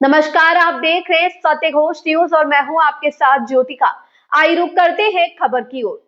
नमस्कार, आप देख रहे हैं सत्य घोष न्यूज और मैं हूं आपके साथ ज्योतिका। आइए रुक करते हैं खबर की ओर।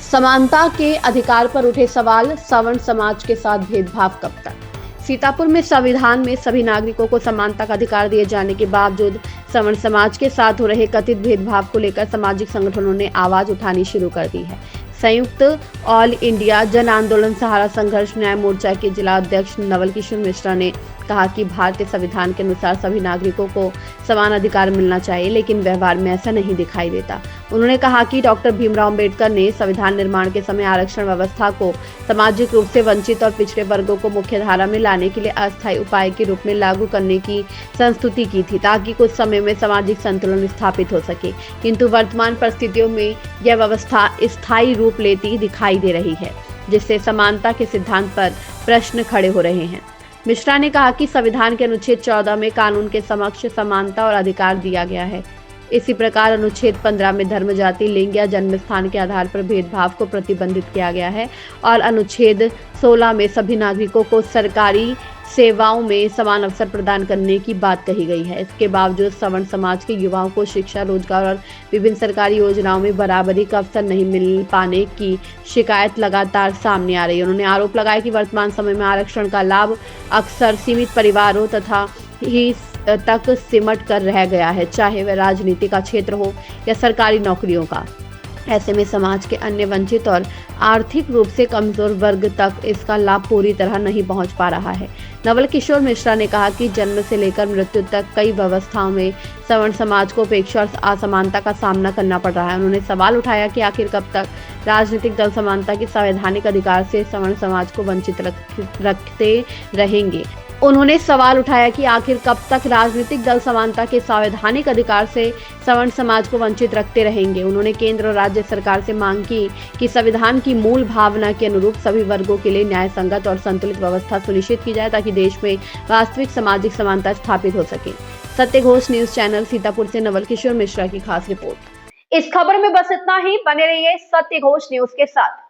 समानता के अधिकार पर उठे सवाल, सवर्ण समाज के साथ भेदभाव कब तक। सीतापुर में संविधान में सभी नागरिकों को समानता का अधिकार दिए जाने के बावजूद सवर्ण समाज के साथ हो रहे कथित भेदभाव को लेकर सामाजिक संगठनों ने आवाज उठानी शुरू कर दी है। संयुक्त ऑल इंडिया जन आंदोलन सहारा संघर्ष न्याय मोर्चा के जिला अध्यक्ष नवल किशोर मिश्रा ने कहा कि भारतीय संविधान के अनुसार सभी नागरिकों को समान अधिकार मिलना चाहिए, लेकिन व्यवहार में ऐसा नहीं दिखाई देता। उन्होंने कहा कि डॉक्टर भीमराव अंबेडकर ने संविधान निर्माण के समय आरक्षण व्यवस्था को सामाजिक रूप से वंचित और पिछड़े वर्गों को मुख्य धारा में लाने के लिए अस्थायी उपाय के रूप में लागू करने की संस्तुति की थी, ताकि कुछ समय में सामाजिक संतुलन स्थापित हो सके। किंतु वर्तमान परिस्थितियों में यह व्यवस्था स्थायी रूप लेती दिखाई दे रही है, जिससे समानता के सिद्धांत पर प्रश्न खड़े हो रहे हैं। मिश्रा ने कहा कि संविधान के अनुच्छेद 14 में कानून के समक्ष समानता और अधिकार दिया गया है। इसी प्रकार अनुच्छेद 15 में धर्म, जाति, लिंग या जन्म स्थान के आधार पर भेदभाव को प्रतिबंधित किया गया है और अनुच्छेद 16 में सभी नागरिकों को सरकारी सेवाओं में समान अवसर प्रदान करने की बात कही गई है। इसके बावजूद सवर्ण समाज के युवाओं को शिक्षा, रोजगार और विभिन्न सरकारी योजनाओं में बराबरी का अवसर नहीं मिल पाने की शिकायत लगातार सामने आ रही है। उन्होंने आरोप लगाया कि वर्तमान समय में आरक्षण का लाभ अक्सर सीमित परिवारों तथा ही तक सिमट कर रह गया है, चाहे वह राजनीति का क्षेत्र हो या सरकारी नौकरियों का। ऐसे में समाज के अन्य वंचित और आर्थिक रूप से कमजोर वर्ग तक इसका लाभ पूरी तरह नहीं पहुंच पा रहा है। नवल किशोर मिश्रा ने कहा कि जन्म से लेकर मृत्यु तक कई व्यवस्थाओं में सवर्ण समाज को उपेक्षा और असमानता का सामना करना पड़ रहा है। उन्होंने सवाल उठाया कि आखिर कब तक राजनीतिक दल समानता के संवैधानिक अधिकार से सवर्ण समाज को वंचित रखते रहेंगे। उन्होंने सवाल उठाया कि आखिर कब तक राजनीतिक दल समानता के संवैधानिक अधिकार से सवर्ण समाज को वंचित रखते रहेंगे। उन्होंने केंद्र और राज्य सरकार से मांग की कि संविधान की मूल भावना के अनुरूप सभी वर्गों के लिए न्याय संगत और संतुलित व्यवस्था सुनिश्चित की जाए, ताकि देश में वास्तविक सामाजिक समानता स्थापित हो सके। सत्य घोष न्यूज चैनल सीतापुर से नवल किशोर मिश्रा की खास रिपोर्ट। इस खबर में बस इतना ही। बने रहिए सत्य घोष न्यूज के साथ।